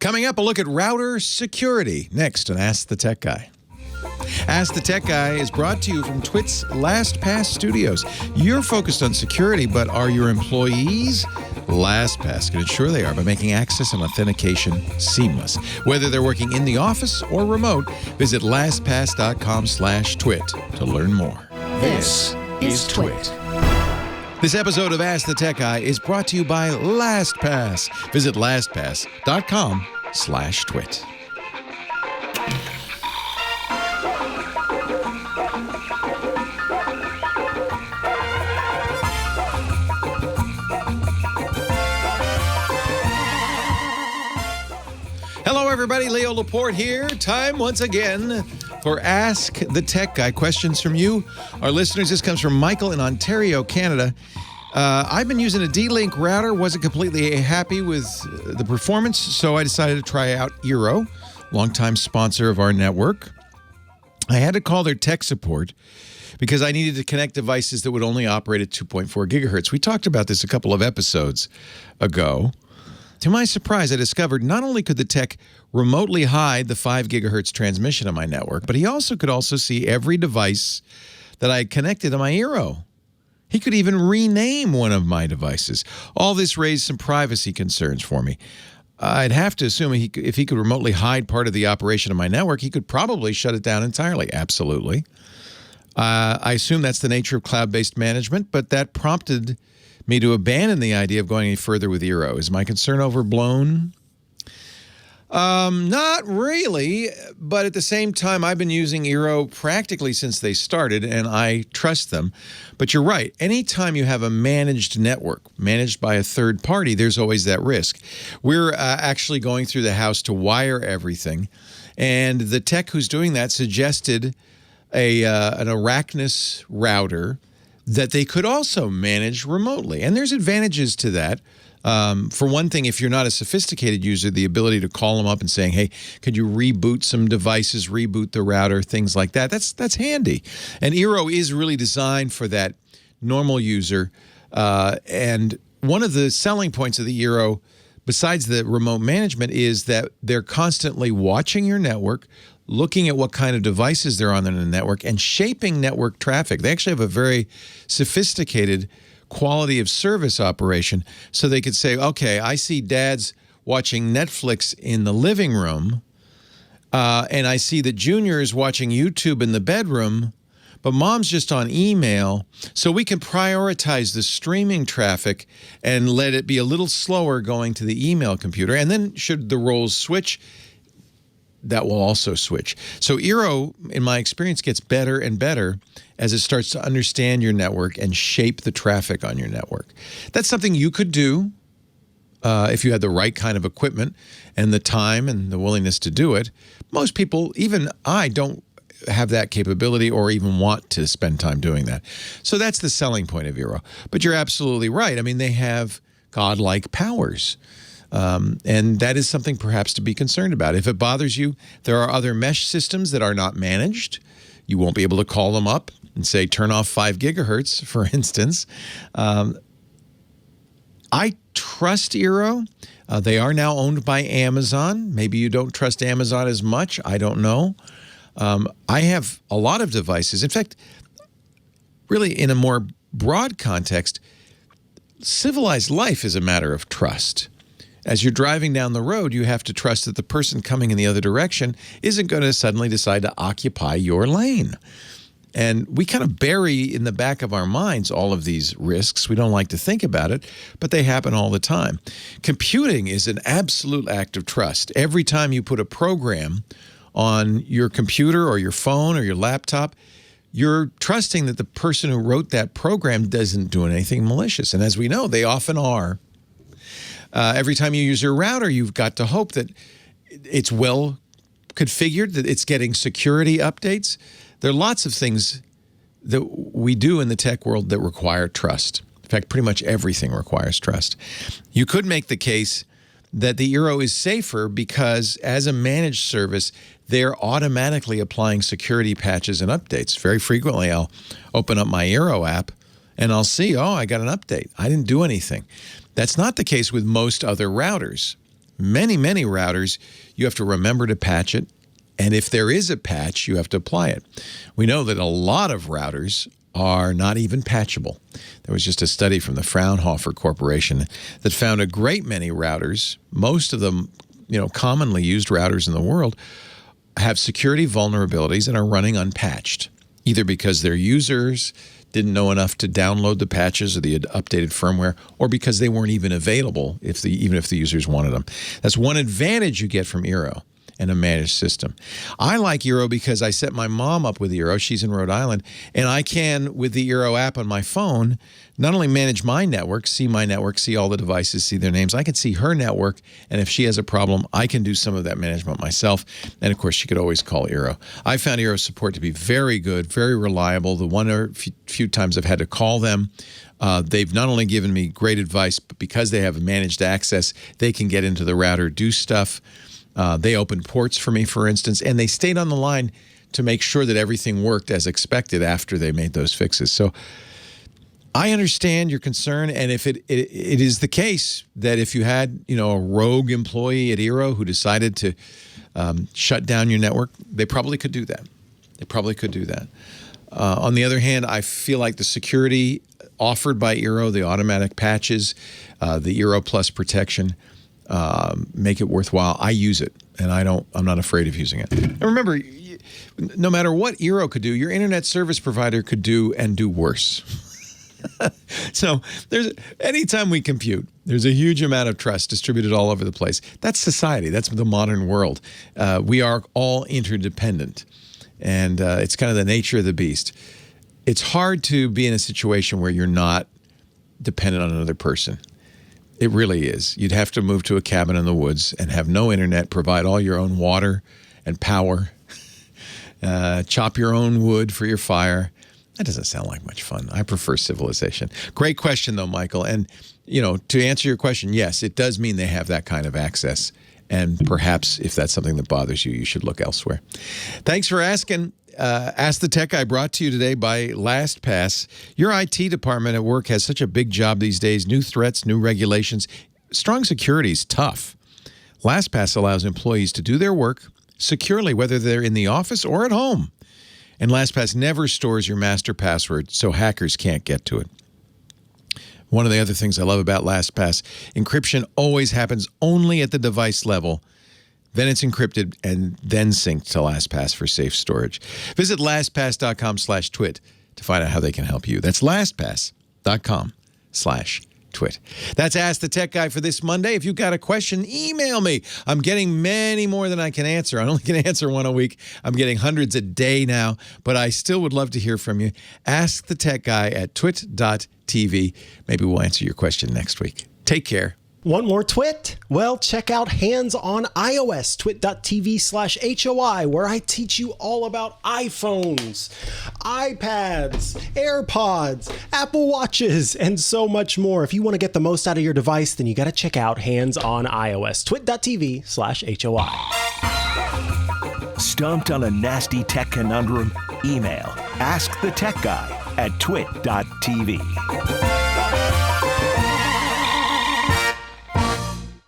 Coming up, a look at router security. Next on Ask the Tech Guy. Ask the Tech Guy is brought to you from TWiT's LastPass Studios. You're focused on security, but are your employees? LastPass can ensure they are by making access and authentication seamless. Whether they're working in the office or remote, visit lastpass.com/twit to learn more. This is TWiT. This episode of Ask the Tech Guy is brought to you by LastPass. Visit lastpass.com/twit. Hello, everybody. Leo Laporte here. Time once again for Ask the Tech Guy. Questions from you, our listeners. This comes from Michael in Ontario, Canada. I've been using a D-Link router. Wasn't completely happy with the performance, so I decided to try out eero, longtime sponsor of our network. I had to call their tech support because I needed to connect devices that would only operate at 2.4 gigahertz. We talked about this a couple of episodes ago. To my surprise, I discovered not only could the tech remotely hide the 5 gigahertz transmission on my network, but he could also see every device that I had connected to my eero. He could even rename one of my devices. All this raised some privacy concerns for me. I'd have to assume if he could remotely hide part of the operation of my network, he could probably shut it down entirely. Absolutely. I assume that's the nature of cloud-based management, but that prompted me to abandon the idea of going any further with eero. Is my concern overblown? Not really, but at the same time, I've been using eero practically since they started, and I trust them. But you're right. Anytime you have a managed network, managed by a third party, there's always that risk. We're actually going through the house to wire everything, and the tech who's doing that suggested an Arachnus router that they could also manage remotely. And there's advantages to that. For one thing, if you're not a sophisticated user, the ability to call them up and saying, hey, could you reboot some devices, reboot the router, things like that, that's handy. And eero is really designed for that normal user. And one of the selling points of the eero, besides the remote management, is that they're constantly watching your network, looking at what kind of devices they're on in the network, and shaping network traffic. They actually have a very sophisticated quality of service operation, so they could say, okay, I see Dad's watching Netflix in the living room, and I see that Junior is watching YouTube in the bedroom, but Mom's just on email, so we can prioritize the streaming traffic and let it be a little slower going to the email computer. And then should the roles switch, that will also switch. So eero, in my experience, gets better and better as it starts to understand your network and shape the traffic on your network. That's something you could do if you had the right kind of equipment and the time and the willingness to do it. Most people, even I, don't have that capability or even want to spend time doing that. So that's the selling point of eero. But you're absolutely right. I mean, they have godlike powers. And that is something perhaps to be concerned about. If it bothers you, there are other mesh systems that are not managed. You won't be able to call them up and say, turn off 5 gigahertz, for instance. I trust eero. They are now owned by Amazon. Maybe you don't trust Amazon as much. I don't know. I have a lot of devices. In fact, really in a more broad context, civilized life is a matter of trust. As you're driving down the road, you have to trust that the person coming in the other direction isn't going to suddenly decide to occupy your lane. And we kind of bury in the back of our minds all of these risks. We don't like to think about it, but they happen all the time. Computing is an absolute act of trust. Every time you put a program on your computer or your phone or your laptop, you're trusting that the person who wrote that program doesn't do anything malicious. And as we know, they often are. Every time you use your router, you've got to hope that it's well configured, that it's getting security updates. There are lots of things that we do in the tech world that require trust. In fact, pretty much everything requires trust. You could make the case that the eero is safer because as a managed service, they're automatically applying security patches and updates. Very frequently, I'll open up my eero app and I'll see, oh, I got an update. I didn't do anything. That's not the case with most other routers. many, many routers, you have to remember to patch it. And if there is a patch, you have to apply it. We know that a lot of routers are not even patchable. There was just a study from the Fraunhofer Corporation that found a great many routers, most of them, commonly used routers in the world, have security vulnerabilities and are running unpatched, either because their users didn't know enough to download the patches or the updated firmware, or because they weren't even available even if the users wanted them. That's one advantage you get from eero and a managed system. I like eero because I set my mom up with eero. She's in Rhode Island, and I can, with the eero app on my phone, not only manage my network, see all the devices, see their names. I can see her network, and if she has a problem, I can do some of that management myself. And of course, she could always call eero. I found eero support to be very good, very reliable. The one or few times I've had to call them, they've not only given me great advice, but because they have managed access, they can get into the router, do stuff. They opened ports for me, for instance, and they stayed on the line to make sure that everything worked as expected after they made those fixes. So I understand your concern, and if it is the case that if you had a rogue employee at eero who decided to shut down your network, they probably could do that. They probably could do that. On the other hand, I feel like the security offered by eero, the automatic patches, the eero Plus protection, make it worthwhile. I use it, and I'm not afraid of using it. And remember, no matter what eero could do, your internet service provider could do and do worse. So anytime we compute, there's a huge amount of trust distributed all over the place. That's society. That's the modern world. We are all interdependent, and it's kind of the nature of the beast. It's hard to be in a situation where you're not dependent on another person. It really is. You'd have to move to a cabin in the woods and have no internet, provide all your own water and power, chop your own wood for your fire. That doesn't sound like much fun. I prefer civilization. Great question, though, Michael. And, to answer your question, yes, it does mean they have that kind of access. And perhaps if that's something that bothers you, you should look elsewhere. Thanks for asking. Ask the Tech Guy brought to you today by LastPass. Your IT department at work has such a big job these days. New threats, new regulations. Strong security is tough. LastPass allows employees to do their work securely, whether they're in the office or at home. And LastPass never stores your master password, so hackers can't get to it. One of the other things I love about LastPass, encryption always happens only at the device level. Then it's encrypted and then synced to LastPass for safe storage. Visit LastPass.com/twit to find out how they can help you. That's LastPass.com/twit. That's Ask the Tech Guy for this Monday. If you've got a question, email me. I'm getting many more than I can answer. I only can answer one a week. I'm getting hundreds a day now, but I still would love to hear from you. Ask the Tech Guy at twit.tv. Maybe we'll answer your question next week. Take care. Want more TWiT? Well, check out Hands on iOS, twit.tv/HOI, where I teach you all about iPhones, iPads, AirPods, Apple Watches, and so much more. If you want to get the most out of your device, then you got to check out Hands on iOS, twit.tv/HOI. Stumped on a nasty tech conundrum? Email AskTheTechGuy@twit.tv.